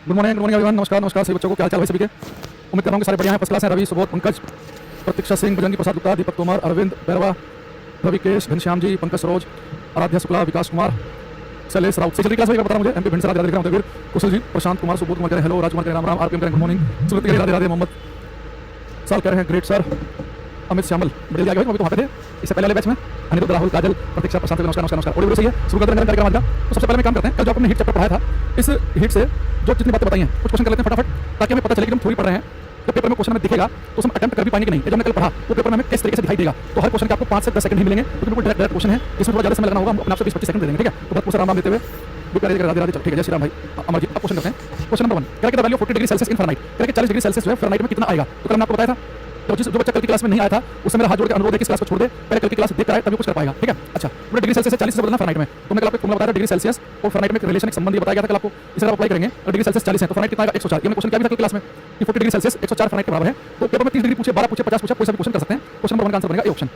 Good morning everyone. नमस्कार नमस्कार सभी बच्चों को, क्या हाल चाल भाई सभी के। उम्मीद कर रहा हूँ कि सारे बढ़िया हैं, फर्स्ट क्लास हैं। रवि, सुबोध, पंकज, प्रतीक्षा सिंह, बजरंगी प्रसाद गुप्ता, दीपक तोमर, अरविंद बैरवा, रविकेश, घनश्याम जी, पंकज सरोज, आराध्या शुक्ला, विकास कुमार, शैलेश राउत। सेचुरी क्लास में बता रहा हूँ मुझे एमपी भिंड से राधे राधे वीर, कुशल जी, प्रशांत कुमार, सुबोध कुमार कह रहे हैं हेलो, राजकुमार कह रहे हैं राम राम, आरपीएम कह रहे हैं गुड मॉर्निंग, सुरत कह रहे हैं राधे राधे, मोहम्मद साल कह रहे हैं ग्रेट सर, अमित श्यामल बड़े आगे अभी तो वहाँ पे थे इससे पहले वाले बैच में। अनिरुद्ध, राहुल, काजल, प्रतीक्षा, प्रशांत, नमस्कार नमस्कार नमस्कार। ऑडियो सही है, शुरू करते हैं कार्यक्रम आज का। तो सबसे पहले मैं काम करते हैं, कल जो आपने हीट चैप्टर पढ़ाया था, इस हीट से जो जितनी बातें बताई हैं कुछ क्वेश्चन कर लेते हैं फटाफट, ताकि हमें पता चले कि हम थ्योरी पढ़ रहे हैं। जब पेपर में क्वेश्चन हमें दिखेगा तो हम अटेम्प्ट कर भी पाएंगे कि नहीं। जब हमने कल पढ़ा तो पेपर में हमें किस तरीके से दिखाई देगा, तो हर क्वेश्चन के आपको 5 से 10 सेकंड ही मिलेंगे, क्योंकि बिल्कुल डायरेक्ट क्वेश्चन है, इसमें थोड़ा ज्यादा समय लगना होगा, हम अपने आप से 20-25 सेकंड दे देंगे, ठीक है। तो बहुत राम राम देते हुए राधे राधे, ठीक है, जय श्री राम भाई। अमर जी, अब क्वेश्चन करते हैं। क्वेश्चन नंबर 1, कह के the value 40 degree Celsius in Fahrenheit, कह के 40 डिग्री सेल्सियस जो है फ़ारेनहाइट में कितना आएगा। तो कल मैंने आपको बताया था, तो जो बच्चा कल की क्लास में नहीं आया था उससे मेरा हाथ जोड़ के अनुरोध है कि इस क्लास को छोड़ दे, पहले कल की क्लास देख कर आए तभी कुछ कर पाएगा, ठीक है। अच्छा, पूरे डिग्री सेल्सियस से 40 से बदलना फ़ारेनहाइट में, तो मैं कल आपको फॉर्मूला बताया था डिग्री सेल्सियस और फ़ारेनहाइट में एक रिलेशन, एक संबंध बताया गया था कल आपको। इसे आप अप्लाई करेंगे और डिग्री सेल्सियस 40 है तो फ़ारेनहाइट कितना आएगा 104। ये मैं क्वेश्चन क्या भी था कल क्लास में कि 40 डिग्री सेल्सियस 104 फ़ारेनहाइट के बराबर है। तो पेपर में 30 डिग्री पूछे, 12 पूछे, 50 पूछे, कोई सा भी क्वेश्चन कर सकते हैं। क्वेश्चन नंबर 1 का आंसर बनेगा ए ऑप्शन।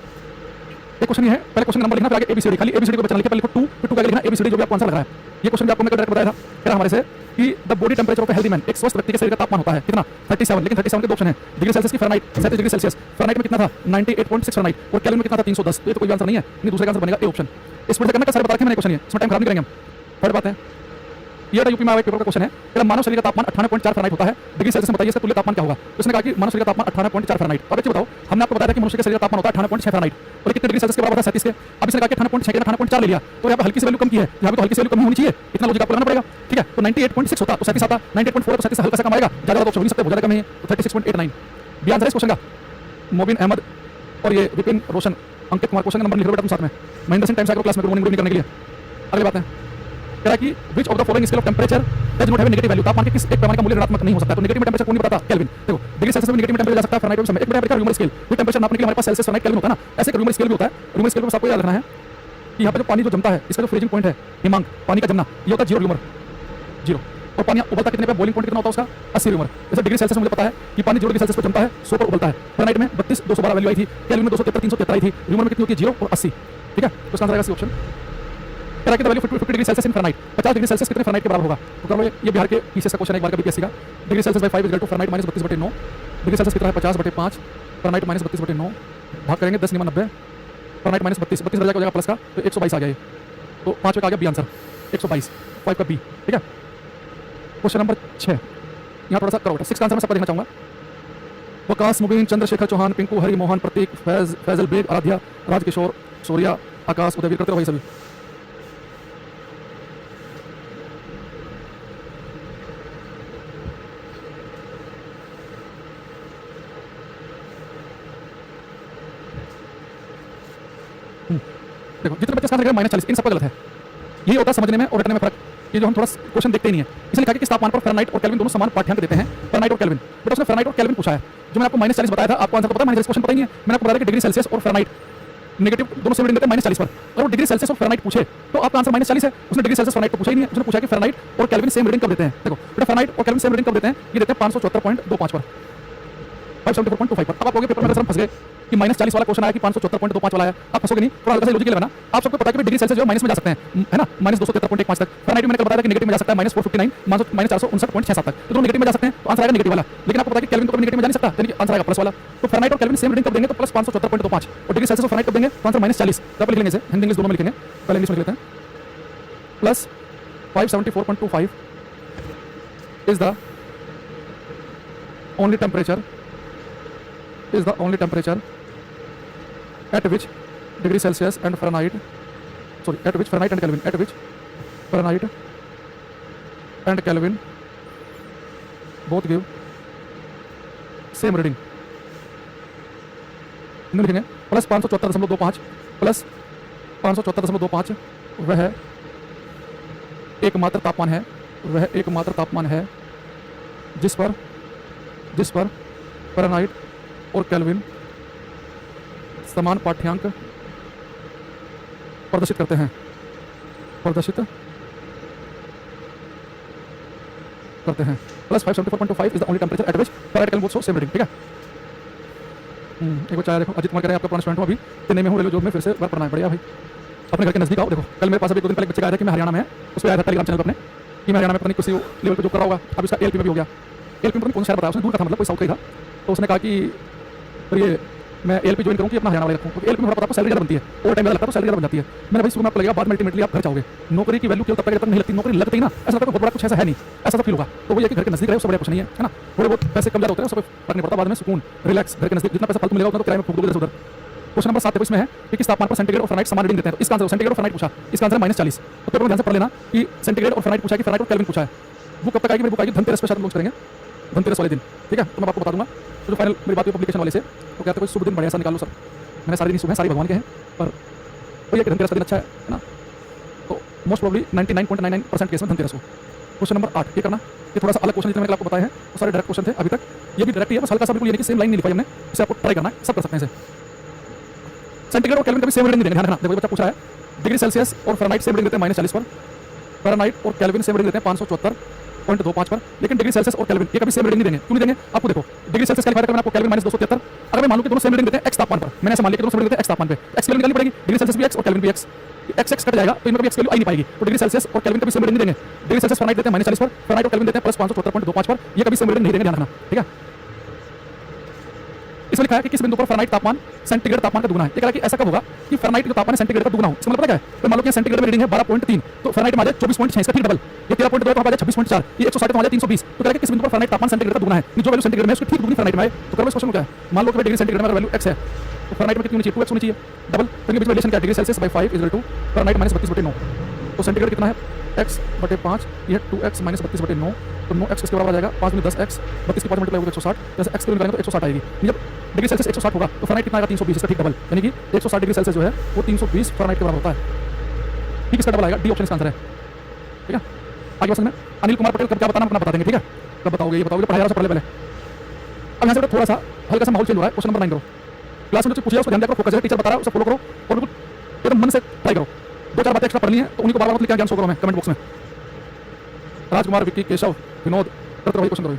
एक क्वेश्चन ये है, पहले क्वेश्चन नंबर लिखना, फिर आगे एबीसीडी, खाली एबीसीडी को बचना लिखिए, पहले लिखो 2, फिर 2 का आगे लिखना एबीसीडी, जो भी आपको आंसर लग रहा है। ये क्वेश्चन भी आपको मैं डायरेक्ट बताया था, कह रहा हमारे से कि the body temperature of a healthy man, एक स्वस्थ व्यक्ति के शरीर का तापमान होता है कितना 37, लेकिन 37 के दो ऑप्शन है, डिग्री सेल्सियस की फ़ारेनहाइट 37 डिग्री सेल्सियस, फ़ारेनहाइट में कितना था 98.6 फ़ारेनहाइट, और केल्विन में कितना था 310। तो ये तो कोई आंसर नहीं है, नहीं दूसरे का आंसर बनेगा ए ऑप्शन। इस पर करना का सारे बता के मैंने क्वेश्चन, ये इसमें टाइम खराब नहीं करेंगे हम। थर्ड बात है, ये यूपी में आया पेपर का क्वेश्चन है, कि मानव शरीर का तापमान 98.4 फ़ारेनहाइट होता है, डिग्री सेल्सियस में बताइए इसका तुल्य तापमान क्या होगा। तो उसने कहा कि मानव शरीर का तापमान 98.4 फ़ारेनहाइट। अब अच्छे बताओ, हमने आपको बताया था कि मनुष्य के शरीर का तापमान होता है 98.6 फ़ारेनहाइट, और कितने डिग्री सेल्सियस के बराबर है 37 के। अब इसने कहा कि 98.6 के 98.4 ले लिया, तो यहाँ पे हल्की सी वैल्यू कम की है, यहाँ पे तो हल्की सी वैल्यू कम होनी चाहिए, इतना लॉजिक आपको लगाना पड़ेगा, ठीक है। तो 98.6 होता तो 37 आता, 98.4 तो 37 हल्का सा कम आएगा, ज्यादा तो ऑप्शन नहीं सकते, बहुत ज्यादा कम है, तो 36.89 बी आंसर है इस क्वेश्चन का। मोबिन अहमद और ये विपिन रोशन, अंकित कुमार, क्वेश्चन नंबर लिख लो बेटा तुम साथ में। महेंद्र सिंह टाइम्स आगे क्लास में गुड मॉर्निंग करने के लिए। अगली बात है, कह रहा कि which of the following scale of temperature does not have negative value, तापमान के किस एक पैमाने का मूल्य ऋणात्मक नहीं हो सकता। तो नेगेटिव टेंपरेचर कौन नहीं बताता, केल्विन। देखो डिग्री सेल्सियस में नेगेटिव टेंपरेचर जा सकता है, फ़ारेनहाइट में एक बड़ा र्यूमर स्केल, वो टेंपरेचर नापने के लिए हमारे पास सेल्सियस फ़ारेनहाइट केल्विन होता है ना, ऐसे एक र्यूमर स्केल भी होता है। र्यूमर स्केल में आपको याद रखना है कि यहाँ पे जो पानी जो जमता है, इसका जो फ्रीजिंग पॉइंट है, हिमांक पानी का जमना, ये होता है 0 र्यूमर 0, और पानी उबलता कितने पे, बॉइलिंग पॉइंट कितना होता है उसका 80 र्यूमर। जैसे डिग्री सेल्सियस मुझे पता है कि पानी 0 डिग्री सेल्सियस पर जमता है, 100 पर उबलता है। फ़ारेनहाइट में 32 212 वैल्यू आई थी, केल्विन में 273 373 आई थी, र्यूमर में कितनी होती है 0 और 80, ठीक है। तो इसका आंसर आएगा सी ऑप्शन। कह रहा है कि value 50 degree Celsius in Fahrenheit, 50 degree Celsius कितने फ़ारेनहाइट के बराबर होगा। तो कर लो, ये बिहार के पीसीएस का क्वेश्चन है एक बार का बीपीएससी का। Degree Celsius by 5 is equal to Fahrenheit minus 32/9, degree Celsius कितना है 50/5, फ़ारेनहाइट माइनस 32/9, भाग करेंगे 10 × 90, फ़ारेनहाइट माइनस 32 32 हो जाएगा प्लस का, तो 122 आ गया ये, तो 5 का आ गया बी आंसर 122, 5 का बी, ठीक है। क्वेश्चन नंबर 6, यहाँ थोड़ा सा करो, 6 का आंसर मैं सबको देखना चाहूँगा। वकास, मुबीन, चंद्रशेखर चौहान, पिंकू, हरि, मोहन, प्रतीक, फैजल बेग, आराध्या, राजकिशोर, सूर्या, आकाश, उदयवीर, करते रहो भाई सभी। देखो जितने बच्चे इसका -40, इन सबका गलत है। यही होता है समझने में और रटने में फर्क, ये जो हम थोड़ा क्वेश्चन देखते ही नहीं है। इसलिए लिखा कि किस तापमान पर फ़ारेनहाइट और केल्विन दोनों समान पाठ्यांक देते हैं, फ़ारेनहाइट और केल्विन। बट उसने फ़ारेनहाइट और केल्विन पूछा है, जो मैंने आपको -40 बताया था, आपको आंसर तो पता है, -40 क्वेश्चन पता ही नहीं है। मैंने आपको बताया कि डिग्री सेल्सियस और फ़ारेनहाइट नेगेटिव दोनों सेम रीडिंग देते हैं -40 पर, और वो डिग्री सेल्सियस और फ़ारेनहाइट पूछे तो आपका आंसर -40 है। उसने डिग्री सेल्सियस फ़ारेनहाइट तो पूछा ही नहीं है, उसने पूछा कि फ़ारेनहाइट और केल्विन सेम रीडिंग कब देते हैं। देखो बेटा, फ़ारेनहाइट और केल्विन सेम रीडिंग कब देते हैं, ये देते हैं 574.25 पर, 574.25 पर। अब आप लोगे पेपर में अगर हम फंस गए कि -40 वाला क्वेश्चन आया कि 574.25 वाला आया, आप फंसोगे नहीं, थोड़ा हल्का सा लॉजिक लगाना। आप सबको पता है कि डिग्री सेल्सियस जो है माइनस में जा सकते हैं, है ना, -273.15 तक। फ़ारेनहाइट में मैंने बताया था कि नेगेटिव में जा सकता है -459 -459.67 तक, तो दोनों नेगेटिव में जा सकते हैं, तो आंसर आएगा नेगेटिव वाला। लेकिन आपको पता है कि केल्विन तो कभी नेगेटिव में जा नहीं सकता, यानी कि आंसर आएगा प्लस वाला। तो फ़ारेनहाइट और केल्विन सेम रीडिंग कब देंगे, तो प्लस 574.25, और डिग्री सेल्सियस और फ़ारेनहाइट कब देंगे, तो आंसर -40। तो आप लिख लेंगे इसे, हिंदी इंग्लिश दोनों में लिखेंगे, पहले इंग्लिश में लिख लेते हैं। Plus 574.25 is the only temperature at which degree Celsius and Fahrenheit, sorry, at which Fahrenheit and Kelvin, at which Fahrenheit and Kelvin both give same reading। इन्हें लिखेंगे प्लस 574.25 प्लस 574.25, वह एकमात्र तापमान है जिस पर फ़ारेनहाइट और केल्विन समान पाठ्यांक प्रदर्शित करते हैं, plus 574.25 is the only temperature at which Fahrenheit kelvin both show same reading, ठीक है। एक बच्चा आया, देखो अजित कुमार कह रहे हैं आपका पुराना स्टूडेंट हूँ, अभी चेन्नई में हूँ, रेलवे जॉब में फिर से वर्क पढ़ना है, बढ़िया भाई। अपने घर के नज़दीक आओ। देखो कल मेरे पास अभी 2 दिन पहले एक बच्चे आया था कि मैं हरियाणा में है, उस पर आया था टेलीग्राम चैनल पर अपने, कि मैं हरियाणा में पता नहीं किसी लेवल पे जो कर रहा होगा, अब इसका एलपी में भी हो गया। एलपी में पता नहीं कौन सा शहर बताया उसने, दूर का था, मतलब कोई साउथ का ही था। तो उसने कहा कि फिर ये मैं एलपी ज्वाइन करूँ कि अपना हरियाणा वाले रखूँ, क्योंकि एलपी में थोड़ा पता आपको सैलरी ज़्यादा बनती है, ओवर टाइम ज़्यादा लगता है तो सैलरी ज़्यादा बन जाती है। मैंने भाई शुरू में आपको लगेगा, बाद में अल्टीमेटली आप घर जाओगे। नौकरी की वैल्यू केवल तब तक जब तक नहीं लगती, नौकरी लगती ना ऐसा लगता है बहुत बड़ा कुछ ऐसा है नहीं, ऐसा तो फील होगा। तो वो ये कि घर के नजदीक रहे उससे बड़ा कुछ नहीं है ना। थोड़े बहुत पैसे कम ज़्यादा होते हैं, उससे फर्क नहीं पड़ता, बाद में सुकून रिलैक्स, घर के नजदीक जितना पैसा फालतू मिलेगा उतना तो किराए में फूक दोगे इधर उधर। क्वेश्चन नंबर 7 देखो इसमें है कि किस तापमान पर सेंटीग्रेड और फ़ारेनहाइट समान रीडिंग देते हैं। तो इसका आंसर सेंटीग्रेड और फ़ारेनहाइट पूछा, इसका आंसर -40। तो पेपर में ध्यान से पढ़ लेना कि सेंटीग्रेड और फ़ारेनहाइट पूछा है कि फ़ारेनहाइट और केल्विन पूछा है। बुक कब तक आएगी? मेरी बुक आएगी धनतेरस पे शायद लॉन्च करेंगे, धनतेरस वाले दिन, ठीक है। तो मैं आपको बता दूंगा। तो जो फाइनल मेरी बात हुई पब्लिकेशन वाले से, तो कहते कोई शुभ दिन बढ़िया सा निकालो सर। मैंने सारे दिन शुभ है, सारे भगवान के हैं, पर वही है कि धनतेरस का दिन अच्छा है ना। तो मोस्ट प्रोबब्ली 99.99% केस में धनतेरस हो। क्वेश्चन नंबर 8 ये करना, ये थोड़ा सा अलग क्वेश्चन जितने मैंने आपको बताए हैं वो सारे डायरेक्ट क्वेश्चन थे अभी तक। ये भी डायरेक्ट ही है, बस हल्का सा बिल्कुल ये नहीं कि सेम लाइन नहीं लिखा हमने, इसे आपको ट्राई करना है, सब कर सकते हैं इसे। सेंटीग्रेड और केल्विन कभी सेम रीडिंग नहीं देंगे, ध्यान रखना। देखो बच्चा पूछ रहा है डिग्री सेल्सियस और फ़ारेनहाइट सेम रीडिंग देते हैं -40 पर, फ़ारेनहाइट और केल्विन सेम रीडिंग देते हैं 574.25 पर, लेकिन डिग्री सेल्सियस और केल्विन ये कभी सेम रीडिंग नहीं देंगे। क्यों नहीं देंगे? आपको देखो, डिग्री सेल्सियस कैलकुलेट करना आपको केल्विन -273। अगर मैं मान लूं कि दोनों सेम रीडिंग देते हैं एक्स तापमान पर, मैंने ऐसे मान लिया कि दोनों सेम रीडिंग देते हैं एक्स तापमान पे, एक्स वैल्यू निकालनी पड़ेगी, डिग्री सेल्सियस भी एक्स और केल्विन भी एक्स, एक्स कट जाएगा तो इनमें कभी एक्स वैल्यू आ नहीं पाएगी। तो डिग्री सेल्सियस और केल्विन कभी सेम रीडिंग नहीं देंगे। डिग्री सेल्सियस फ़ारेनहाइट देते हैं -40 पर, फ़ारेनहाइट और केल्विन देते हैं +574.25 पर, ये कभी सेम रीडिंग नहीं देंगे, ध्यान रखना, ठीक है। इसमें लिखा है कि किस बिंदु पर फ़ारेनहाइट तापमान सेंटीग्रेड तापमान का दुगना है। ये कह रहा है कि ऐसा कब होगा कि फ़ारेनहाइट जो तापमान है सेंटीग्रेड का दुगना हो। इसका मतलब पता क्या है? तो मान लो कि सेंटीग्रेड में रीडिंग है 12.3, तो फ़ारेनहाइट में आ जाए 24.6, इसका ठीक डबल। ये 13.2 तो आ जाए 26.4, ये 160 तो आ जाए 320। तो कह रहा है कि किस बिंदु पर फ़ारेनहाइट तापमान सेंटीग्रेड का दुगना है, जो वैल्यू सेंटीग्रेड में है उसकी ठीक दुगनी फ़ारेनहाइट में आए। तो करो इस क्वेश्चन में क्या है, मान लो कि डिग्री सेंटीग्रेड में अगर वैल्यू x है तो फ़ारेनहाइट में कितनी होनी चाहिए? 2x होनी चाहिए डबल। तो इनके बीच में रिलेशन क्या है? Degree Celsius by 5 equal to Fahrenheit -32/9। तो सेंटीग्रेड कितना है? x बटे 5, ये 2x -32/9, तो 9x किसके बराबर आ जाएगा? 5 में 10x, 32 की 5 मल्टीप्लाई होगा 160, जैसे x के निकालेंगे तो 160 आएगी। जब डिग्री सेल्सियस 160 होगा तो फ़ारेनहाइट कितना आएगा? 320, इसका ठीक डबल, यानी कि 160 डिग्री सेल्सियस जो है वो 320 फ़ारेनहाइट के बराबर होता है। ठीक, इसका डबल आएगा, डी ऑप्शन इसका आंसर है, ठीक है। आगे बस में अनिल कुमार पटेल कब क्या बताना अपना बता देंगे, ठीक है। कब बताओगे ये बताओगे, पढ़ाया रहा पढ़ ले पहले। अब यहाँ से थोड़ा सा हल्का सा माहौल चेंज हो रहा है। क्वेश्चन नंबर 9 करो, क्लास में जो पूछ लिया उसको ध्यान रखो, फोकस है, टीचर बता रहा है उसे फॉलो करो और बिल्कुल एकदम मन से ट्राई करो। 2-4 बातें एक्स्ट्रा पढ़नी है तो उन्हीं को बार-बार लिख के ज्ञान शो करो मैं कमेंट बॉक्स में। राजकुमार, विक्की, केशव, विनोद, करते वही क्वेश्चन करो।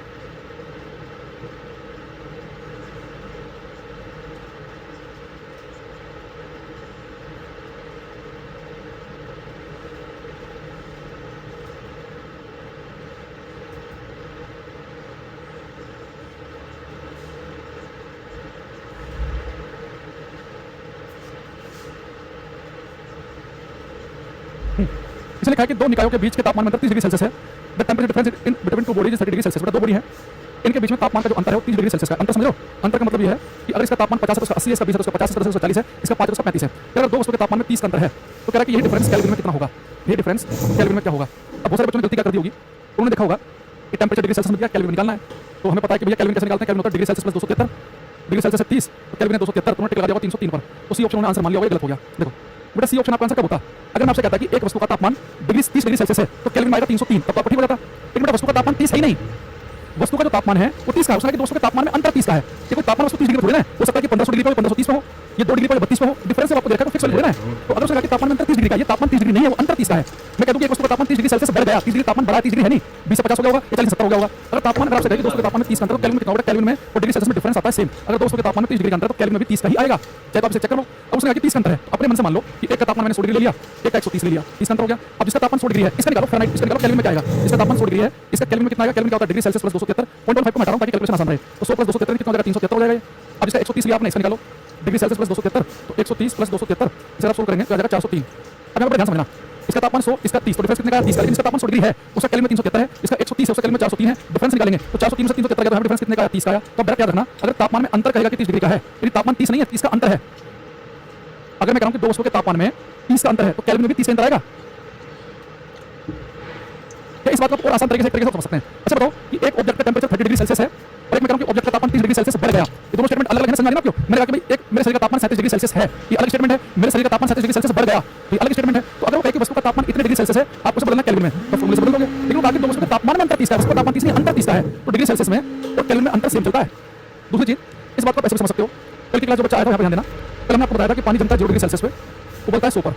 इसने लिखा है कि दो निकायों के बीच के तापमान में 30 डिग्री सेल्सियस है। The temperature difference in between two bodies is 30 degree Celsius. दो बॉडी है, इनके बीच में तापमान का जो अंतर है वो 30 डिग्री सेल्सियस का अंतर। समझो, अंतर का मतलब ये है कि अगर इसका तापमान 50 है तो इसका 80 है, इसका 20 है तो इसका 50 है, इसका 40 है, इसका 5 है तो इसका 35 है। तो अगर दो वस्तुओं के तापमान में 30 का अंतर है तो कह रहा है कि ये डिफरेंस केल्विन में कितना होगा, ये डिफरेंस केल्विन में क्या होगा। अब बहुत सारे बच्चों ने गलती क्या कर दी होगी, उन्होंने देखा होगा कि टेंपरेचर डिग्री सेल्सियस में दिया, केल्विन निकालना है। तो हमें पता है कि भैया केल्विन कैसे निकालते हैं, केल्विन होता है degree Celsius plus 273, degree Celsius है 30 तो केल्विन है 273, तो उन्होंने टिक लगा दिया 303 पर। तो सी ऑप्शन उन्होंने आंसर मान लिया होगा, गलत हो गया। देखो बेटा, सी ऑप्शन आपका आंसर कब होता? अगर मैं आपसे कहता कि एक वस्तु का तापमान 30 डिग्री सेल्सियस है तो केल्विन में आएगा 303, तब तो आपको ठीक हो जाता। लेकिन बेटा वस्तु का तापमान 30 है ही नहीं, वस्तु का जो तापमान है वो 30 का है। उसने कि दोस्तों के तापमान में अंतर 30 का है। ये कोई तापमान वस्तु 30 डिग्री थोड़ी ना है, हो सकता है कि 1500 डिग्री पे हो, 1530 पे हो, ये 2 डिग्री पे 32 पे हो, डिफरेंस आपको देखा तो फिक्स थोड़ी ना है। तो अगर उसने कहा कि तापमान में अंतर 30 डिग्री का, ये तापमान 30 डिग्री नहीं है, वो अंतर 30 का है। मैं कह दूं कि एक वस्तु का तापमान 30 डिग्री सेल्सियस बढ़ गया, 30 डिग्री तापमान बढ़ा, 30 डिग्री है नहीं, 20 से 50 हो गया होगा, 40 से 70 हो गया होगा। अगर तापमान अगर आपसे कहे कि दोस्तों के तापमान में 30 का अंतर, तो केल्विन में कितना होगा? केल्विन में और डिग्री सेल्सियस में डिफरेंस आता है सेम। अगर दोस्तों के तापमान में 30 डिग्री का अंतर है तो केल्विन में भी 30 का ही आएगा, चाहे तो आप इसे चेक कर लो। अब उसने कहा कि 30 का अंतर है, तो अपने मन से मान लो कि एक का तापमान मैंने 100 डिग्री ले लिया, एक का 130 ले लिया, 30 का अंतर हो गया। अब जिसका तापमान 100 डिग्री है इसका निकालो फ़ारेनहाइट, इसका निकालो केल्विन में क्या आएगा। इसका तापमान 100 डिग्री है, इसका केल्विन में कितना आएगा? केल्विन क्या होता है? डिग्री सेल्सियस प्लस 273, 0.5 को मैं हटा रहा हूं ताकि कैलकुलेशन आसान रहे। तो 100 प्लस 273 कितना हो जाएगा? 373 हो जाएगा। अब इसका 130 लिया आपने, इसका निकालो डिग्री सेल्सियस प्लस 273, तो 130 प्लस 273 इसे आप सोल्व करेंगे तो आ जाएगा 403। अब यहाँ पर ध्यान समझना, इसका तापमान 100, इसका 30, तो डिफरेंस कितने का? 30 का। लेकिन इसका तापमान 100 डिग्री है, उसका केल्विन में 373 है, इसका 130 है, उसका केल्विन में 403 है, डिफरेंस निकालेंगे तो 403 से 373 का डिफरेंस कितने का? 30 का आया। तो अब याद रखना, अगर तापमान में अंतर कहेगा कि 30 डिग्री का है, यदि तापमान 30 नहीं है, 30 का अंतर है। अगर मैं कहूं कि दो वस्तुओं के तापमान में 30 का अंतर है तो केल्विन में भी 30 का अंतर आएगा। क्या इस बात को और आसान तरीके से समझ सकते हैं? अच्छा बताओ कि एक ऑब्जेक्ट का टेंपरेचर 30 डिग्री सेल्सियस है और एक मैं कहूं कि ऑब्जेक्ट का तापमान 30 डिग्री सेल्सियस बढ़ गया। ये दोनों स्टेटमेंट अलग-अलग है, समझ आ रही ना? क्यों मैंने कहा कि भाई एक मेरे शरीर का तापमान 37 डिग्री सेल्सियस है, ये अलग स्टेटमेंट है। मेरे शरीर का तापमान 37 डिग्री सेल्सियस बढ़ गया, ये अलग स्टेटमेंट है। तो अगर वो कहे कि वस्तु का तापमान इतने डिग्री सेल्सियस है, आपको उसे बदलना केल्विन में, तो फॉर्मूले से बदल दोगे। लेकिन वो कहा कि दो वस्तुओं के तापमान में अंतर 30 का है, वस्तु का तापमान 30 नहीं अंतर 30 का है, तो डिग्री सेल्सियस में और केल्विन में अंतर सेम चलता है। दूसरी चीज, इस बात को ऐसे भी समझ सकते हो, कल की क्लास जो बच्चा आया था यहाँ पे ध्यान देना। कल हमने आपको बताया था कि पानी जमता है 0 डिग्री सेल्सियस पे, उबलता है 100 पर।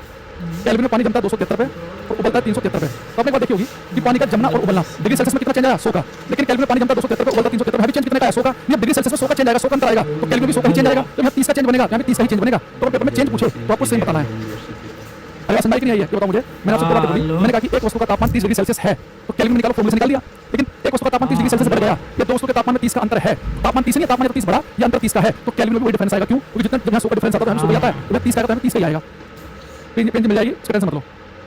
केल्विन में पानी जमता है 273 पे और उबलता है 373 पे। तो आपने एक बात देखी होगी कि पानी का जमना और उबलना डिग्री सेल्सियस में कितना चेंज आया? 100 का। लेकिन केल्विन में पानी जमता है 273 पे, उबलता है 373 पे, हैवी चेंज कितने का है? 100 का। ये डिग्री सेल्सियस में 100 का चेंज आएगा, 100 का अंतर आएगा, तो केल्विन में भी 100 का ही चेंज आएगा। तो यहाँ 30 का चेंज बनेगा, यहाँ भी 30 का ही चेंज बनेगा। तो पेपर में चेंज पूछे तो आपको सेम बताना है। अरे समझ नहीं आई है, ये बताओ मुझे। मैंने आपसे बात बोली, मैंने कहा कि एक वस्तु का तापमान 30 डिग्री सेल्सियस है तो केल्विन में निकालो, फॉर्मूला से निकाल दिया। लेकिन एक वस्तु का तापमान 30 डिग्री सेल्सियस बढ़ गया या दो वस्तु के तापमान में 30 का अंतर है, तापमान 30 नहीं है, तापमान तो 30 बढ़ा या अंतर 30 का है, तो केल्विन में भी वही डिफरेंस आएगा। क्यों? क्योंकि जितना जब 100 का डिफरेंस आता है तो 100 आता है, तो 30 का आता है 30 का ही आएगा। पेन मिल जाएगी, उसका टेंशन मत लो।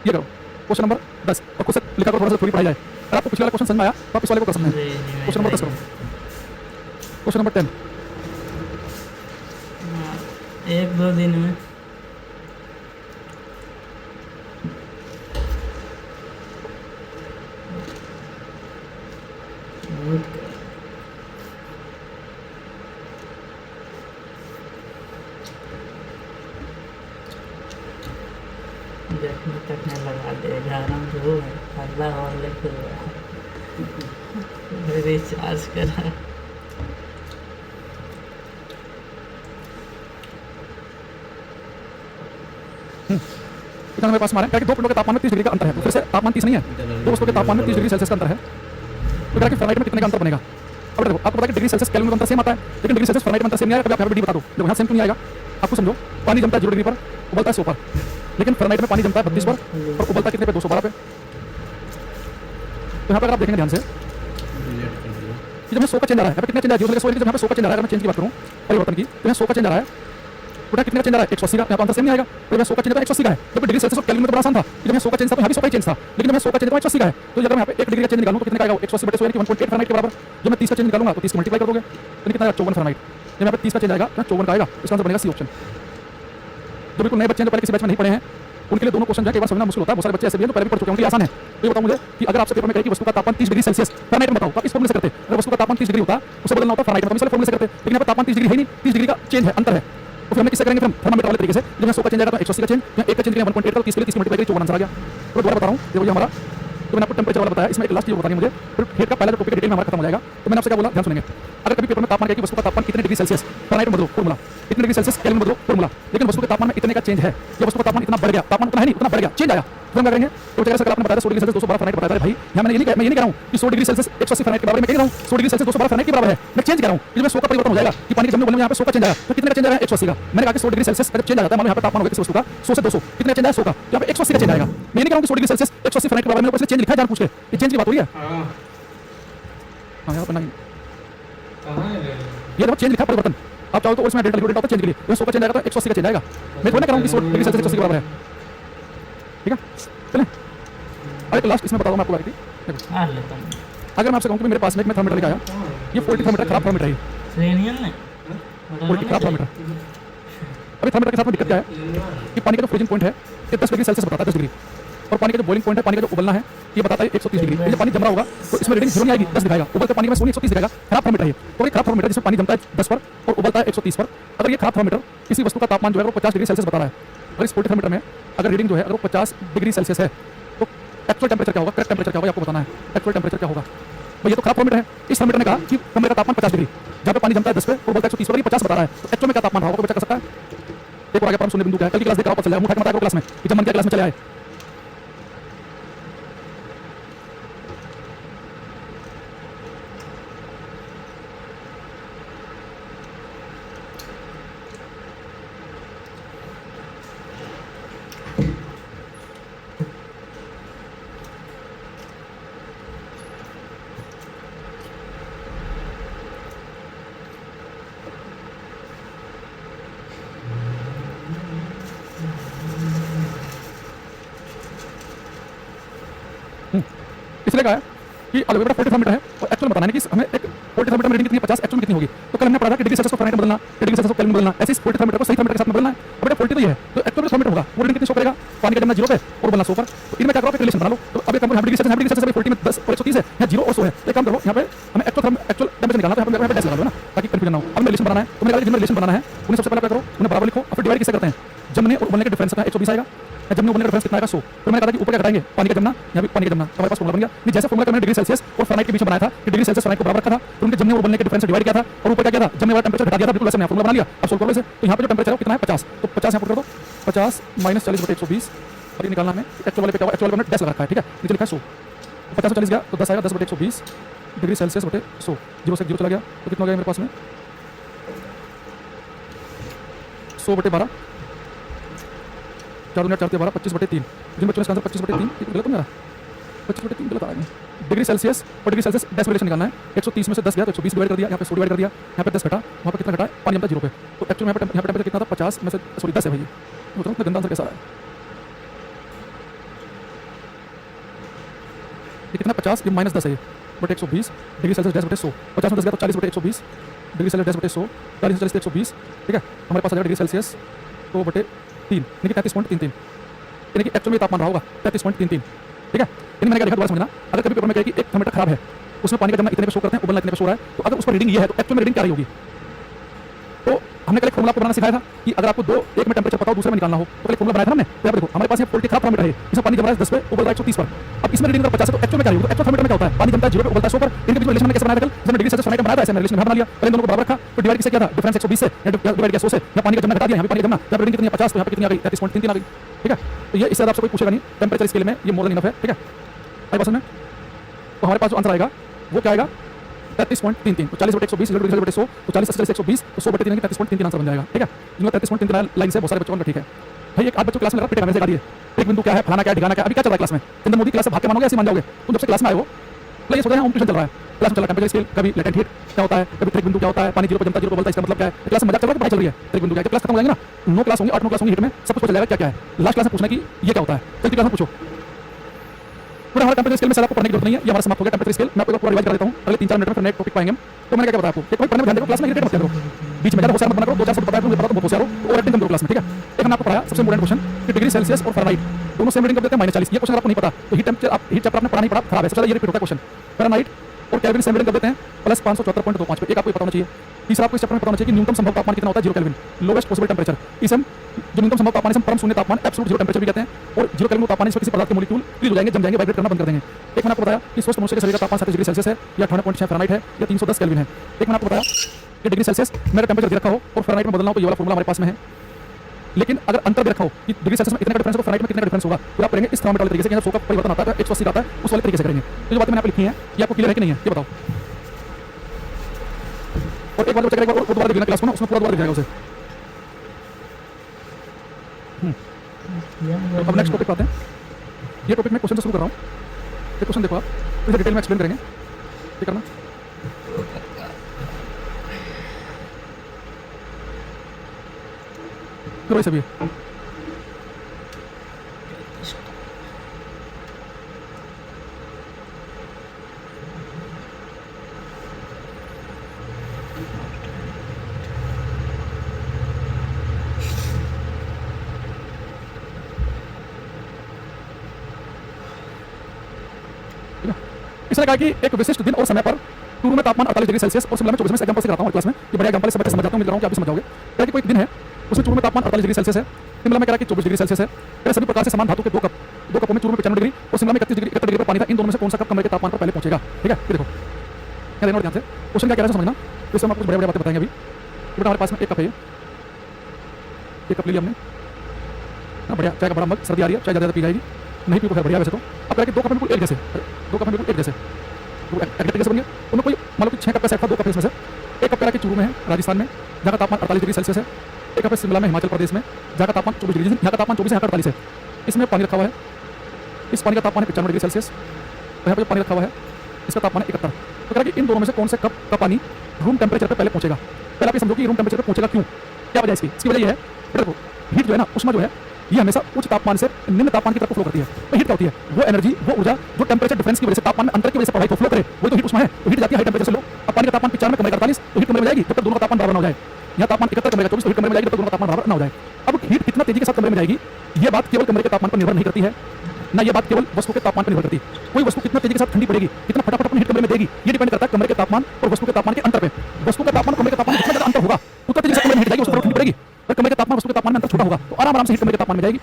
ये करो क्वेश्चन नंबर 10 और कुछ लिखा करो, थोड़ा सा थोड़ी पढ़ाई जाए। अगर आपको पिछले वाला क्वेश्चन समझ में आया तो आप इस वाले को कर सकते हैं। क्वेश्चन नंबर 10 करो। क्वेश्चन नंबर 10 एक दो दिन में देखने तक में लगा देगा आराम जो अल्लाह और लिख रिचार्ज करा। इतना मेरे पास मारे क्या कि दो पिंडों के तापमान में 30 डिग्री का अंतर है, तो फिर से तापमान 30 नहीं है, दो वस्तुओं के तापमान में 30 डिग्री सेल्सियस का अंतर है, तो क्या कि फ़ारेनहाइट में कितने का अंतर बनेगा। अब देखो आपको पता है कि डिग्री सेल्सियस केल्विन में अंतर सेम आता है, लेकिन डिग्री सेल्सियस फ़ारेनहाइट में अंतर सेम नहीं आएगा। कभी आप यहाँ पे डिग्री बता दो, देखो यहाँ सेम क्यों नहीं आएगा आपको समझो। पानी जमता है 0 डिग्री पर, उबलता है 100 पर, लेकिन फ़ारेनहाइट में पानी जमता है 32 पर और उबलता है कितने पे, 212 पे। तो यहाँ पर अगर आप देखेंगे ध्यान से कि जब मैं 100 का चेंज आ रहा है, कितना चेंज आ रहा है, जब यहाँ पे 100 का चेंज आ रहा है, अगर मैं चेंज की बात करूँ परिवर्तन की, तो यहाँ 100 का चेंज आ रहा है, पूरा कितने का चेंज आ रहा है, 180 का। यहाँ पर अंतर सेम नहीं आएगा, तो मैं 100 का चेंज 180 का है, जब डिग्री सेल्सियस और केल्विन में तो बड़ा आसान था। जब मैं 100 का चेंज था तो यहाँ भी 100 का चेंज था, लेकिन मैं 100 का चेंज 180 का है, तो अगर मैं यहाँ पे 1 डिग्री का चेंज निकालूं तो कितने का आएगा, 180 बटे 100 यानी 1.8 फ़ारेनहाइट के बराबर। जब मैं 30 का चेंज निकालूंगा तो 30 को मल्टीप्लाई कर दोगे तो कितना आएगा, 54 फ़ारेनहाइट। जब यहाँ पे 30 का चेंज आएगा तो 54 का आएगा, इसका आंसर बनेगा सी ऑप्शन। जो बिल्कुल नए बच्चे हैं, जो पहले किसी बैच में नहीं पढ़े हैं, उनके लिए दोनों क्वेश्चन जो है कई बार समझना मुश्किल होता है। बहुत सारे बच्चे ऐसे भी हैं जो पहले भी पढ़ चुके हैं, उनके लिए आसान है। तो ये बताओ मुझे कि अगर आपसे पेपर में कहे कि वस्तु का तापमान 30 डिग्री सेल्सियस फ़ारेनहाइट में बताओ, तो आप इस फॉर्मूले से करते। अगर वस्तु का तापमान 30 डिग्री होता उसे बदलना होता फ़ारेनहाइट में, तो हम इस फॉर्मूले से करते। लेकिन यहाँ पर तापमान 30 डिग्री है नहीं, 30 डिग्री का चेंज है, अंतर है, तो फिर हमने किससे करेंगे, फिर थर्मामीटर वाले तरीके से। जब मैं 100 का चेंज आएगा तो 180 का चेंज, या 1 का चेंज 1.8 का, 30 के लिए 30 मल्टीप्लाई करिए, 54 आंसर आ गया। तो दोबारा बता रहा हूँ, देखो ये हमारा, तो मैंने आपको टेम्परेचर वाला बताया, इसमें एक लास्ट चीज बतानी है मुझे, फिर हेड का पहला जो टॉपिक डिटेल में हमारा खत्म हो जाएगा। तो मैंने आपसे क्या बोला, ध्यान सुनेंगे। अगर कभी पेपर में तापमान कहे कि वस्तु का तापमान कितने डिग्री सेल्सियस फ़ारेनहाइट में बदलो, फॉर्मूला इतने डिग्री सेल्सियस केल्विन में बदलो, फॉर्मूला, लेकिन वस्तु के तापमान में इतने का चेंज है, या वस्तु का तापमान इतना बढ़ गया, तापमान उतना है नहीं, उतना बढ़ गया, चेंज आया, तो हम क्या करेंगे। तो जैसे आपने बताया 100 डिग्री सेल्सियस 212 फ़ारेनहाइट बताया, भाई यहाँ मैं ये नहीं कह रहा हूँ कि 100 डिग्री सेल्सियस 180 फ़ारेनहाइट के बराबर, मैं कह रहा हूँ 100 डिग्री सेल्सियस 212 फ़ारेनहाइट के बराबर है, मैं चेंज कर रहा हूँ। जब मैं 100 का परिवर्तन हो जाएगा कि पानी के जमने में यहाँ पे 100 का चेंज आया, तो कितने का चेंज आया, 180 का। मैंने कहा कि 100 डिग्री सेल्सियस का जब चेंज आ जाता है, मान लो यहाँ पे तापमान हो गया किसी वस्तु का 100 से 200, कितने चेंज आया, 100 का, यहाँ पे 180 का चेंज आएगा। मैं नहीं कह रहा हूँ कि 100 डिग्री सेल्सियस 180 फ़ारेनहाइट के बराबर, मैंने चेंज लिखा है जान पूछ के, ये चेंज की बात हो रही है। हाँ यहाँ पर नहीं, ये देखो चेंज लिखा परिवर्तन, आप चाहो तो और इसमें डेल्टा लिखो, डेल्टा होता है चेंज के लिए। तो 100 का चेंज आएगा तो 180 का चेंज आएगा। मैं थोड़ा कह रहा हूँ कि 100 डिग्री सेल्सियस 180 के बराबर है, ठीक है। चलें अब एक लास्ट इसमें बताऊँ मैं आपको बात की। अगर मैं आपसे कहूँ कि मेरे पास में एक मैं थर्मामीटर लेकर आया, ये फॉल्टी थर्मामीटर, खराब थर्मामीटर है, फॉल्टी खराब थर्मामीटर। अभी थर्मामीटर के साथ में दिक्कत क्या है कि पानी का जो फ्रीजिंग पॉइंट है ये 10 डिग्री सेल्सियस बताता है, 10 डिग्री, और पानी का जो बॉइलिंग पॉइंट है, पानी का जो उबलना है, ये बताता है 130 डिग्री। ये जब पानी जम रहा होगा तो इसमें रीडिंग 0 नहीं आएगी, 10 दिखाएगा। उबलते पानी में 130 दिखाएगा, खराब थर्मामीटर है। तो ये खराब थर्मामीटर जिसमें पानी जमता है 10 पर और उबलता है 130 पर, अगर ये खराब थर्मामीटर किसी वस्तु का तापमान जो है वो 50 डिग्री सेल्सियस बता रहा है, अगर इस फॉल्टी थर्मामीटर में अगर रीडिंग जो है अगर वो 50 डिग्री सेल्सियस है, तो एक्चुअल टेम्परेचर क्या होगा, करेक्ट टेम्परेचर क्या होगा, आपको बताना है एक्चुअल टेम्परेचर क्या होगा। तो ये तो खराब थर्मामीटर है। इस थर्मामीटर ने कहा कि कमरे का तापमान 50 डिग्री, जहाँ पे पानी जमता है 10 पे और उबलता है 130 पर, ये 50 बता रहा है, तो एक्चुअल में क्या तापमान रहा होगा, कोई बच्चा कर सकता है। एक और आगे पर हम सुनने बिंदु क्या है, कल की क्लास देख रहा पता चल जाएगा, मुझे बताया क्लास में कि जब मन क्या क्लास में चले आए। इसलिए कहा है कि अलग फॉल्टी थर्मामीटर है और एक्चुअल बताना है कि हमें एक फॉल्टी थर्मामीटर में रीडिंग कितनी है, 50, एक्चुअल में कितनी होगी। तो कल हमने पढ़ा था कि डिग्री सेल्सियस को फ़ारेनहाइट में बदलना, डिग्री सेल्सियस को केल्विन में बदलना, ऐसे इस फॉल्टी थर्मामीटर को सही थर्मामीटर के साथ में बदलना है। और बेटा फॉल्टी तो ये है, तो एक्चुअल में थर्मामीटर होगा वो रीडिंग कितनी शो करेगा, पानी का जमना 0 पे और उबलना 100 पर। तो इनमें क्या करो, एक रिलेशन बना लो। तो अब एक हम डिग्री सेल्सियस फॉल्टी में 10 और 130 है, यहाँ 0 और 100 है। एक काम करो, यहाँ पे हमें एक्चुअल टेम्परेचर निकालना है, यहाँ पे डैश लगा लो ना ताकि कंफ्यूजन ना हो। अब रिलेशन बनाना है, तो मैंने कहा रिलेशन बनाना है, उन्हें सबसे पहले क्या करो, उन्हें बराबर लिखो, और फिर डिवाइड किससे करते हैं, जमने और उबलने के डिफरेंस का 120 आएगा, जमने उबलने का डिफरेंस कितना आएगा 100। फिर मैंने कहा कि ऊपर क्या घटाएंगे, पानी का जमना, यहाँ भी पानी का जमना, हमारे पास फॉर्मूला बन गया। नहीं जैसे फॉर्मूला मैंने डिग्री सेल्सियस और फ़ारेनहाइट के बीच में बनाया था कि डिग्री सेल्सियस फ़ारेनहाइट को बराबर रखा था, तो उनके जमने और उबलने के डिफरेंस डिवाइड किया था और ऊपर क्या किया था, जमने वाला टेम्परेचर घटा दिया था, बिल्कुल ऐसे मैंने फॉर्मूला बना लिया। अब सोल्व करो इसे, तो यहाँ पे जो टेम्परेचर है कितना है 50, तो 50 यहाँ पुट कर दो, 50 माइनस 40 बटे 120, और ये निकालना हमें एक्चुअल वाले पे क्या होगा, एक्चुअल वाले में 10 लगा रखा है, ठीक है, नीचे लिखा है 100, 50 से 40 गया तो 10 आएगा, 10 बटे 120 डिग्री सेल्सियस बटे 100, 0 से 0 चला गया तो कितना हो गया मेरे पास में 100 बटे 12, 4 मिनट 4 12 25/3 जिन बच्चों ने इसका आंसर 25/3 गलत हो मेरा 25/3 गलत आ रहा है डिग्री सेल्सियस और डिग्री सेल्सियस डेसिमल निकालना है 130 में से 10 गया तो 120 डिवाइड कर दिया यहाँ पे 100 डिवाइड कर दिया यहाँ पे 10 घटा वहाँ पे कितना घटा पानी जमता 0 पे तो एक्चुअली यहाँ पे टेम्परेचर कितना था 50 में से सॉरी 10 है भाई ये उतना गंदा आंसर कैसा आ रहा है ये कितना 50 ये -10 है ये बटे 120 डिग्री सेल्सियस डैश बटे 100 50 में 10 गया तो 40 बटे 120 डिग्री सेल्सियस डैश बटे 100 40 से 120 ठीक है हमारे पास आ जाएगा डिग्री सेल्सियस तो बटे 3 यानी कि 33.33 यानी कि एक्चुअल में तापमान रहा होगा 33.33 ठीक है इन मैंने क्या देखा दोबारा समझना अगर कभी पेपर में कहे कि एक थर्मोमीटर खराब है उसमें पानी का जमना इतने पे शो करते हैं उबलना इतने पे शो रहा है तो अगर उस पर रीडिंग ये है तो एक्चुअल में रीडिंग क्या रही होगी तो हमने कल एक फॉर्मूला आपको बनाना सिखाया था कि अगर आपको दो एक में टेम्परेचर पता हो दूसरे में निकालना हो तो कल फॉर्मूला बनाया था हमने तो देखो हमारे पास ये पोल्ट्री खराब थर्मोमीटर है इसमें पानी जम रहा है 10 पे उबल रहा है 130 पर अब इसमें रीडिंग अगर 50 है तो एक्चुअल में क्या होगी तो एक्चुअल थर्मोमीटर में क्या होता है पानी जमता है 0 पे उबलता है 100 पर इनके बीच में रिलेशन कैसे बनाया था कल जब डिग्री सेल्सियस बनाया था ऐसे रिलेशन बना लिया पहले दोनों को बराबर रखा तो डिवाइड किससे किया था डिफरेंस 120 से डिवाइड किया 100 से यहाँ पानी का जमना घटा दिया यहाँ पानी का जमना जब रीडिंग कितनी है 50 तो यहाँ पे कितनी आ गई 33.33 आ गई ठीक है तो ये इससे आपसे कोई पूछेगा नहीं टेम्परेचर स्केल में ये मोर देन इनफ है ठीक है आई बात समझ में तो हमारे पास जो आंसर आएगा वो क्या आएगा 33.33 तो 40 बटे 120 डिवाइडेड बटे 100 तो 40 80 120 तो 100 बटे 3 यानी 33.33 आंसर बन जाएगा ठीक है जिनका 33.33 लाइन से बहुत सारे बच्चों का ठीक है भाई एक आध बच्चों क्लास में लगा पिटेगा मेरे से गाड़ी है एक बिंदु क्या है फलाना क्या है ठिकाना क्या है अभी क्या चल रहा है क्लास में नरेंद्र मोदी क्लास से भाग के मानोगे ऐसे मान जाओगे तुम जब से क्लास में आए हो तो ये सोच रहे हैं ट्यूशन चल रहा है क्लास में चल रहा है टेम्परेचर स्केल कभी लेटेंट हीट क्या होता है कभी त्रिक बिंदु क्या होता है पानी 0 पर जमता 0 पर उबलता इसका मतलब क्या है क्लास में मजाक चल रहा है पढ़ाई चल रही है त्रिक बिंदु क्या है क्लास खत्म हो जाएगी ना 9 क्लास होंगी 8 9 क्लास होंगी हीट में सब कुछ चलेगा क्या क्या है लास्ट क्लास में पूछना कि ये क्या होता है चलती क्लास में पूछो पूरा हमारा टेम्परेचर स्केल में सर आपको पढ़ने की जरूरत नहीं है ये हमारा समाप्त हो गया टेम्परेचर स्केल मैं आपको पूरा रिवाइज कर देता हूं अगले 3-4 मिनट में फिर नेक्स्ट टॉपिक पाएंगे तो मैंने क्या बताया आपको एक पॉइंट पढ़ने में ध्यान देना क्लास में इरिटेट मत करो बीच में ज्यादा होशियार मत बना करो 2-4 शब्द बताया तो मुझे पता तो बहुत होशियार हो तो ओवर एक्टिंग करो क्लास में ठीक है एक हमने आपको पढ़ाया सबसे इंपोर्टेंट क्वेश्चन कि डिग्री सेल्सियस और फ़ारेनहाइट दोनों सेम रीडिंग कर देते हैं -40 ये क्वेश्चन आपको नहीं पता तो हीट टेम्परेचर आप हीट चैप्टर आपने पढ़ा नहीं पढ़ा खराब है सबसे ज्यादा ये रिपीट होता है क्वेश्चन फ़ारेनहाइट और केल्विन सेम रीडिंग कर देते हैं प्लस 574.25 पे एक आपको पता होना चाहिए तीसरा आपको इस चैप्टर में पता होना चाहिए कि न्यूनतम संभव तापमान कितना होता है 0 केल्विन लोवेस्ट पॉसिबल टेम्परेचर इस हम जो न्यूनतम संभव तापमान है परम शून्य तापमान एब्सोल्यूट 0 टेम्परेचर भी कहते हैं और 0 केल्विन तापमान इसमें किसी पदार्थ के मॉलिक्यूल फ्रीज हो जाएंगे जम जाएंगे वाइब्रेट करना बंद कर देंगे एक मैंने आपको बताया कि स्वस्थ मनुष्य के शरीर का तापमान 37 डिग्री सेल्सियस है या 58.6 फ़ारेनहाइट है या 310 केल्विन है एक मैंने आपको बताया कि डिग्री सेल्सियस मेरा टेम्परेचर दे रखा हो और फ़ारेनहाइट में बदलना हो तो ये वाला फॉर्मूला हमारे पास में है लेकिन अगर अंतर दे रखा हो कि डिग्री सेल्सियस में इतना का डिफरेंस होगा फ़ारेनहाइट में कितना का डिफरेंस होगा तो आप करेंगे इस थर्मोमीटर तरीके से कि 100 का परिवर्तन आता है 180 आता है उस वाले तरीके से करेंगे तो जो बातें मैंने आपको लिखी हैं ये आपको क्लियर है कि नहीं है ये बताओ और एक बार चेक करेगा और दोबारा देखना क्लास को ना उसमें पूरा दोबारा दिख जाएगा उसे तो अब नेक्स्ट टॉपिक पे आते हैं ये टॉपिक मैं क्वेश्चन से शुरू कर रहा हूँ ये क्वेश्चन देखो आप इसे डिटेल में एक्सप्लेन करेंगे ये करना करो इसे भी इसने कहा कि एक विशिष्ट दिन और समय पर टूरू में तापमान 48 डिग्री सेल्सियस और शिमला में 24 में एग्जांपल से कराता हूँ क्लास में ये बड़ा एग्जांपल से समझ जाता हूँ मिल रहा हूँ कि आप भी समझ जाओगे क्या कि कोई दिन है उसमें चूरू में तापमान 48 डिग्री सेल्सियस है शिमला में कह रहा कि 24 डिग्री सेल्सियस है फिर सभी प्रकार से समान धातु के दो कपों में चूरू में 95 डिग्री और शिमला में 31 डिग्री पर पानी था इन दोनों में से कौन सा कप कमरे के तापमान पर पहले पहुंचेगा ठीक है ये देखो क्या देना ध्यान से क्वेश्चन क्या कह रहा है समझना तो इसमें हम आपको बड़े बड़े बातें बताएंगे अभी बेटा हमारे पास में एक कप है ये कप ले लिया हमने ना बढ़िया चाय का बड़ा मग सर्दी आ रही है चाय ज़्यादा पी जाएगी नहीं पी तो बढ़िया वैसे तो अब कह के 2 कप बिल्कुल एक जैसे 2 कप बिल्कुल एक जैसे तरीके से बन गया उनमें कोई मान लो कि 6 कप का सेट था 2 कप इसमें से एक कप कह रहा कि चूरू में है राजस्थान में जहाँ का तापमान 48 डिग्री सेल्सियस है एक कप है शिमला में हिमाचल प्रदेश में जहाँ का तापमान 24 डिग्री यहाँ का तापमान 24 है यहाँ का 48 है इसमें पानी रखा हुआ है इस पानी का तापमान है 95 डिग्री सेल्सियस और यहाँ पर पानी रखा हुआ है इसका तापमान है 71 तो कह रहा कि इन दोनों में से कौन से कप का पानी रूम टेम्परेचर पर पहले पहुंचेगा पहले आप ये समझो कि रूम टेम्परेचर पर पहुंचेगा क्यों क्या वजह इसकी वजह यह है देखो हीट जो है ना उसमें जो है ये हमेशा उच्च तापमान से निम्न तापमान की तरफ फ्लो करती है तो हीट क्या होती है वो एनर्जी वो ऊर्जा जो टेम्परेचर डिफरेंस की वजह से तापमान में अंतर की वजह से प्रभावित हो फ्लो करे वो तो हीट उसमें है तो हीट जाती है हाई टेम्परेचर से लो अब पानी का तापमान 95 में कमरे का 48 तो हीट कमरे में जाएगी जब तक दोनों का तापमान बराबर ना हो जाए यहाँ तापमान 71 कमरे का 24 तो हीट कमरे में जाएगी जब तक दोनों का तापमान बराबर ना हो जाए अब हीट कितना तेजी के साथ कमरे में जाएगी ये बात केवल कमरे के तापमान पर निर्भर नहीं करती है ना ये बात केवल वस्तु के तापमान पर निर्भर करती है कोई वस्तु कितना तेजी के साथ ठंडी पड़ेगी कितना फटाफट अपनी हीट कमरे में देगी ये डिपेंड करता है कमरे के तापमान और वस्तु के तापमान के अंतर पे वस्तु का तापमान कमरे के तापमान जितना ज्यादा अंतर होगा उतना तेजी से कमरे में हीट जाएगी उस पर ठंडी पड़ेगी और कमरे के तापमान वस्तु के तापमान में अंतर छोटा होगा तो आराम से हीट कमरे के तापमान में जाएगी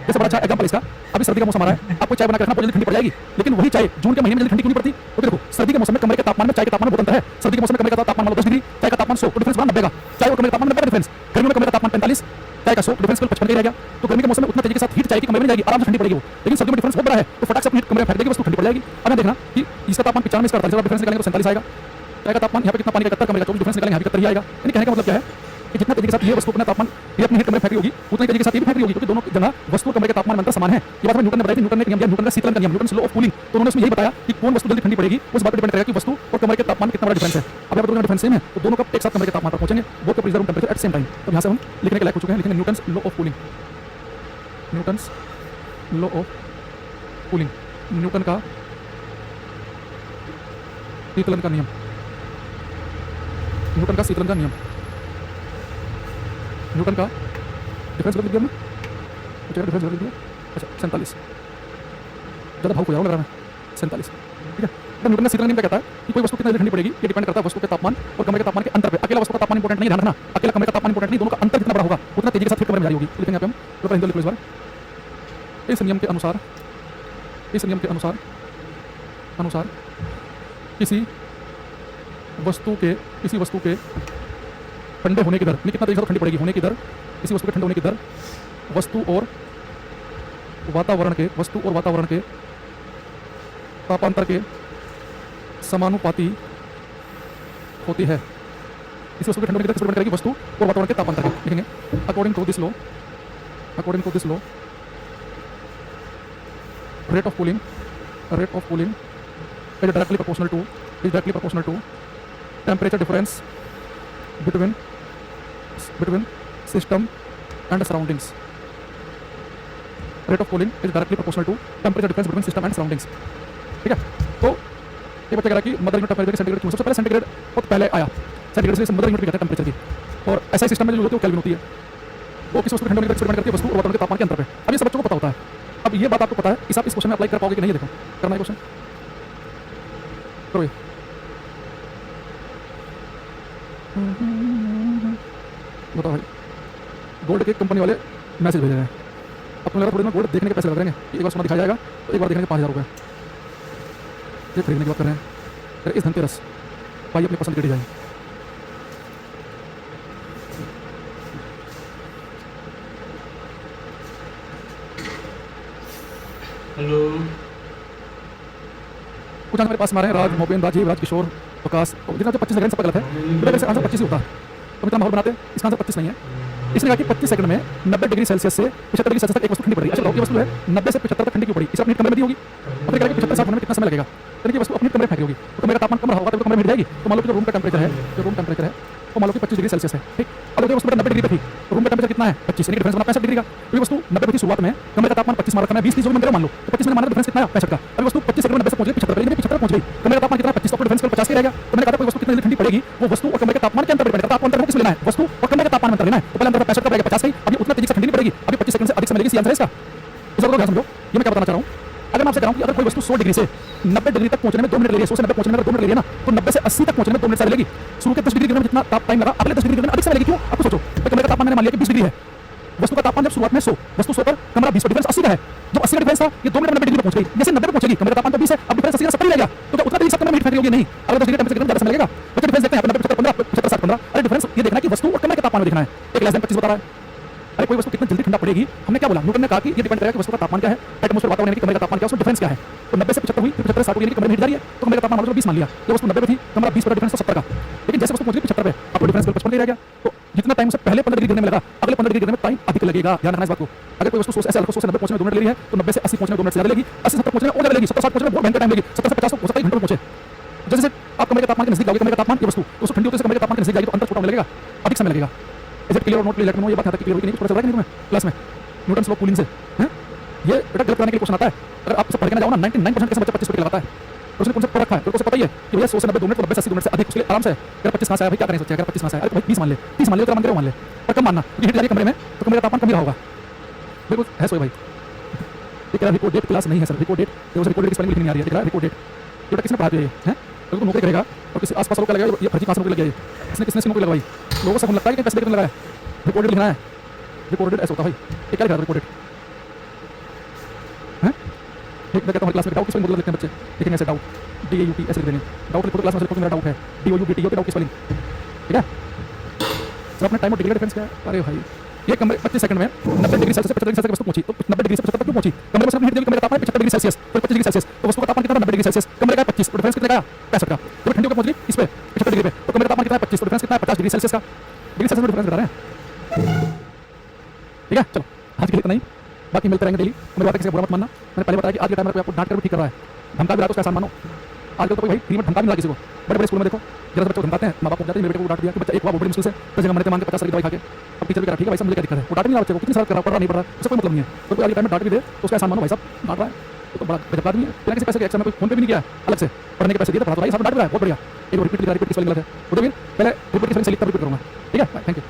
जैसे बड़ा अच्छा एग्जांपल इसका अभी सर्दी का मौसम आ रहा है आपको चाय बना के रखना बहुत जल्दी ठंडी पड़ जाएगी लेकिन वही चाय जून के महीने में जल्दी ठंडी क्यों नहीं पड़ती तो देखो सर्दी के मौसम में कमरे के तापमान में चाय के तापमान में बहुत अंतर है सर्दी के मौसम में कमरे का तापमान 10 डिग्री चाय का तापमान 100 तो डिफरेंस बड़ा 90 का चाय और कमरे के तापमान में 90 डिफरेंस गर्मी में कमरे का तापमान 45 चाय का 100 डिफरेंस केवल 55 का रहेगा तो गर्मी के मौसम में उतना तेजी के साथ हीट चाय की कमरे में जाएगी आराम से ठंडी पड़ेगी वो लेकिन सर्दी में डिफरेंस बहुत बड़ा है तो फटाक से अपनी कमरे में फेंक देगी वस्तु ठंडी पड़ जाएगी अब देखना कि इसका तापमान 95 इसका 48 डिफरेंस निकालेंगे तो 47 आएगा चाय का तापमान यहाँ पे कितना पानी का 71 कमरे का 24 डिफरेंस निकालेंगे यहाँ पे 71 ही आएगा यानी कहने का मतलब क्या है कि जितना तेजी के साथ ये वस्तु अपना तापमान ये अपने हीट कमरे में फेंक रही होगी उतनी तेजी के साथ ये भी फेंक रही होगी, क्योंकि दोनों की जगह वस्तु और कमरे के तापमान में अंतर समान है। ये बात हमें न्यूटन ने बताई थी, न्यूटन ने नियम दिया, न्यूटन का शीतलन का नियम, न्यूटन लॉ ऑफ कूलिंग। तो उन्होंने उसमें यही बताया कि कौन वस्तु जल्दी ठंडी पड़ेगी उस बात पर डिपेंड करेगा कि वस्तु और कमरे के तापमान कितना बड़ा डिफरेंस है। अब यहाँ पर दोनों डिफरेंस सेम है तो दोनों कब एक साथ कमरे के तापमान पर पहुंचेंगे, बोथ के pressure room temperature at same time. तो यहाँ से हम लिखने के लायक हो चुके हैं, लिखेंगे Newton's law of cooling, Newton's law of cooling, Newton का शीतलन का नियम, न्यूटन का शीतलन का नियम, न्यूटन का डिफरेंस लिख दिया हमने, डिफरेंस लिख दिया। अच्छा 47, ज़्यादा भावुक हो जाओ लग रहा है 47, ठीक है। तो न्यूटन का शीतलन नियम क्या कहता है कि कोई वस्तु कितना ठंडी पड़ेगी ये डिपेंड करता है वस्तु के तापमान और कमरे के तापमान के अंतर पे। अकेला वस्तु का तापमान इंपॉर्टेंट नहीं, ध्यान रखना, अकेला कमरे का तापमान इंपॉर्टेंट नहीं, दोनों का अंतर जितना बड़ा होगा उतना तेजी के साथ हीट कमरे में जारी होगी। तो लिखेंगे यहाँ पे हम तो हिंदी लिखो इस बार, इस नियम के अनुसार, इस नियम के अनुसार किसी वस्तु के ठंडे होने की दर, कितना तेजी से ठंडी पड़ेगी होने की दर, किसी वस्तु के ठंडे होने की दर वस्तु और वातावरण के तापांतर के समानुपाती होती है। इसी वस्तु के ठंडे होने की दर किस पर डिपेंड करेगी, वस्तु और वातावरण के तापांतर के। लिखेंगे according to this law rate of cooling is directly proportional to temperature difference between system and surroundings. Rate of cooling is directly proportional to temperature difference between system and surroundings. ठीक है, तो ये बच्चा कह रहा है कि मदर यूनिट टेम्परेचर सेंटीग्रेड क्यों, सबसे पहले सेंटीग्रेड बहुत पहले आया, सेंटीग्रेड से मदर यूनिट भी कहते हैं टेम्परेचर की। और ऐसा सिस्टम में जो होती है वो केल्विन होती है, वो किस वस्तु के ठंडे होने की दर डिपेंड करती है वस्तु और वातावरण के तापमान के अंतर पे। अब ये सब बच्चों को पता होता है। अब ये बात आपको पता है, इस आप इस क्वेश्चन में अप्लाई कर पाओगे कि नहीं, देखो करना है क्वेश्चन, करो ये। बताओ भाई, गोल्ड के कंपनी वाले मैसेज भेज रहे हैं, अब तुम्हें लगा थोड़ी ना गोल्ड देखने के पैसे लग रहे हैं, एक बार सोना दिखाया जाएगा तो एक बार देखने के 5,000 रुपये, ये खरीदने की बात कर रहे हैं। फिर इस धनतेरस भाई अपनी पसंद की डिजाइन, हेलो कुछ हमारे पास हमारे हैं राज, मोबिन, राजीव, राजकिशोर, प्रकाश, तो जितना जो 25 सेकंड सब गलत है, बेटा वैसे आंसर 25 ही होता है, तो इतना माहौल बनाते हैं, इसका आंसर 25 नहीं है। इसने कहा कि 25 सेकंड में 90 डिग्री सेल्सियस से 75 डिग्री सेल्सियस तक एक वस्तु ठंडी पड़ेगी। अच्छा बताओ, ये वस्तु है 90 से 75 तक ठंडी क्यों पड़ी, इसे अपनी कमरे में दी होगी, अब ये कह रहा है कि 75-60 में कितना समय लगेगा, यानी कि वस्तु अपनी कमरे में फेंकी होगी, तो कमरे का तापमान कम रहा होगा तो कमरे में हिट जाएगी। तो मान लो कि जो रूम का टेम्परेचर है, वो मान लो कि 25 डिग्री सेल्सियस है, ठीक। अब अगर वस्तु 90 डिग्री पे थी तो रूम का टेम्परेचर कितना है 25, यानी कि डिफरेंस बना 65 डिग्री का। तो ये वस्तु 90 पे थी शुरुआत में, कमरे का तापमान 25 मान रखा है, 20-30 जो भी मन करे मान लो, तो 25 में माना डिफरेंस कितना है 65 का। अब वस्तु 25 सेकंड में 90 से पहुंच गई 75 पे, 75 पहुंच गई, कमरे का तापमान कितना 25, तो डिफरेंस 50 रहेगा। तो मैंने कहा कोई वस्तु कितनी जल्दी ठंडी पड़ेगी वो वस्तु और कमरे के तापमान के अंतर पर डिपेंड करता है। आपको अंतर किस लेना है, वस्तु और कमरे के तापमान में अंतर लेना है। तो पहले अंतर 65 का पड़ेगा 50 का, अभी उतना तेजी से ठंडी नहीं पड़ेगी, अभी 25 सेकंड से अधिक समय लगेगी, आंसर है इसका। इस बात को ध्यान समझो, ये मैं क्या बताना चाह रहा हूँ। अगर मैं आपसे कह रहा हूं कि अगर कोई वस्तु 100 डिग्री से 90 डिग्री तक पहुंचने में 2 मिनट ले रही है, 100 से 90 पहुंचने में 2 मिनट ले रही है ना, तो 90 से 80 तक पहुंचने में 2 मिनट समय लगेगी। शुरू के 10 डिग्री गिरने में जितना टाइम लगा, अगले 10 डिग्री गिरने में अधिक समय लगेगी। क्यों, आपको सोचो, तो कमरे का तापमान मैंने मान लिया कि 20 डिग्री है, वस्तु का तापमान जब शुरुआत में 100, वस्तु 100 पर, कमरा 20 पर, डिफरेंस 80 का है। जो 80 का डिफरेंस था ये 2 मिनट में 90 डिग्री पर पहुंच गई, जैसे 90 पे पहुंचेगी, कमरे का तापमान तो 20 है, अब डिफरेंस 80 का 70 ही रहेगा, तो क्या उतना तेजी से कमरे में हीट फैक्ट्री होगी नहीं, अगर 10 डिग्री टेंपरेचर ज़्यादा समय लगेगा। तो डिफरेंस देखते हैं, 90 75 15 75 60 15, अरे डिफरेंस ये देखना है कि वस्तु और कमरे के तापमान में देखना है। एक लेस देन 25 बता रहा है, अरे कोई वस्तु कितनी जल्दी ठंडा पड़ेगी, हमने क्या बोला, न्यूटन ने कहा कि ये डिपेंड करेगा कि वस्तु का तापमान क्या है, एटमॉस्फेयर वातावरण यानी कि कमरे का तापमान क्या है, उसमें डिफरेंस क्या है। तो 90 से 75 हुई, 75 60 यानी कि कमरे में हीट जा रही है, तो कमरे का तापमान मान लो 20 मान लिया, ये वस्तु 90 पे थी, कमरा 20 पर, डिफरेंस 70 का। लेकिन जैसे वस्तु पहुंच गई 75 पे, आपको डिफरेंस 55 रह गया, तो जितना टाइम से पहले 15 डिग्री गिरने में लगा, अगले 15 डिग्री गिरने में टाइम अधिक लगेगा। ध्यान रखना इस बात को। अगर कोई वस्तु 100 से 90 पहुंचने में 2 मिनट ले रही है, तो 90 से 80 पहुंचने में 2 मिनट से ज्यादा लगेगी, 80 से 70 पहुंचने में और ज्यादा लगेगी, 70 60 पहुंचने में बहुत भयंकर टाइम लगेगी, 70 से 50 हो सकता है घंटों में पहुंचे। जैसे आप कमरे के तापमान के नजदीक जाओगे, कमरे का तापमान ये वस्तु ठंडी होते से कमरे के तापमान के नजदीक जाएगी तो अंतर छोटा होने लगेगा, अधिक समय लगेगा। इज इट क्लियर और not clear, let me know. ये बात क्लियर हुई कि नहीं, कुछ पता चल रहा है कि नहीं तुम्हें क्लास में न्यूटन लॉ ऑफ कूलिंग से हैं? ये बेटा गलत कराने के लिए क्वेश्चन आता है। अगर आप इसे पढ़ के ना जाओ ना, 99% कैसे बच्चा 25 मिनट लगाता है, तो उसने कॉन्सेप्ट रखा है, तो उसे पता ही है कि भैया 100 से 90 2 मिनट, तो 90 से 80 2 मिनट से अधिक, उसके लिए आराम से अगर 25 कहां से आया भाई, क्या करें सोचा, अगर 25 कहां से आया, अरे भाई 20 मान ले, 30 मान ले, तेरा मन करे मान ले, पर कम मानना, ये हिट जा रही है कमरे में तो कमरे का तापमान कम ही रहा होगा। बिल्कुल है सोए भाई। ये कह रहा रिपोर्ट डेट क्लास नहीं है सर, रिपोर्ट डेट, देखो रिपोर्ट डेट की स्पेलिंग लिखनी नहीं आ रही है, देख रहा है रिपोर्ट डेट, बेटा किसने पढ़ा दिया ये हैं, तो नौकरी करेगा और किसी आस-पास लोग का लगाया, ये फर्जी कहां से नौकरी लगाई, इसने किसने नौकरी लगवाई, लोगों से लगता है कि पैसे लेकर लगाया। रिपोर्ट डेट लिखना है, रिपोर्ट डेट ऐसा होता है भाई, ये क्या लिखा है रिपोर्ट डेट हैं। एक मैं कहता हूँ क्लास में डाउट की स्पेलिंग बदल देते हैं बच्चे, लेकिन ऐसे डाउट DAUT ऐसे लिख देंगे, डाउट लिखो क्लास में लिखो मेरा डाउट है, DOUT डाउट की स्पेलिंग, ठीक है। सर अपने टाइम और डिग्री का डिफरेंस क्या है, अरे भाई ये कमरे 25 सेकंड में 90 डिग्री सेल्सियस से 75 डिग्री सेल्सियस तक वस्तु पहुंची, तो 90 डिग्री से 75 तक क्यों पहुंची, कमरे में सिर्फ हीट देगी, कमरे का तापमान 75 डिग्री सेल्सियस, फिर 25 डिग्री सेल्सियस, तो वस्तु का तापमान कितना था 90 डिग्री सेल्सियस, कमरे का 25, तो डिफरेंस कितना आया 65 का। जब ठंडी होकर पहुंच गई इस पे 75 डिग्री पे, तो कमरे का तापमान कितना है 25, तो डिफरेंस कितना है 50 डिग्री सेल्सियस का। डिग्री सेल्सियस में डिफरेंस बता रहे हैं। ठीक है, चलो आज के लिए इतना ही, बाकी मिलते रहेंगे डेली। मेरी बात किसी का बुरा मत मानना, मैंने पहले बताया कि आज के टाइम में कोई आपको डांट कर भी ठीक कर रहा है, धमका भी रहा है तो उसका एहसान मानो। आजकल तो कोई भाई फ्री में धमका भी नहीं रहा किसी को। बड़े बड़े स्कूल में देखो, जरा बच्चों को धमकाते हैं, माँ बाप को जाते हैं, मेरे बेटे को डांट दिया कि बच्चा एक हुआ वो बड़ी मुश्किल से 10 जगह मरते मांग के 50 की दवाई खा के, अब टीचर भी कह रहा ठीक है भाई साहब मुझे क्या दिक्कत है, वो डांट नहीं रहा बच्चे को, कितनी साल कर रहा, पढ़ रहा नहीं पढ़ रहा, उससे कोई मतलब नहीं है। तो कोई आज के टाइम में डांट भी दे तो उसका एहसान मानो, भाई साहब डांट रहा है तो बड़ा गजब आदमी है, बिना किसी पैसे के एक्स्ट्रा में कोई फोन पे भी नहीं किया अलग से, पढ़ने के पैसे दिए तो पढ़ा तो भाई साहब डांट रहा है, बहुत बढ़िया। एक रिपीट की स्पेलिंग गलत है, वो तो फिर पहले रिपीट की स्पेलिंग से लिखकर रिपीट करूँगा। ठीक है, थैंक यू।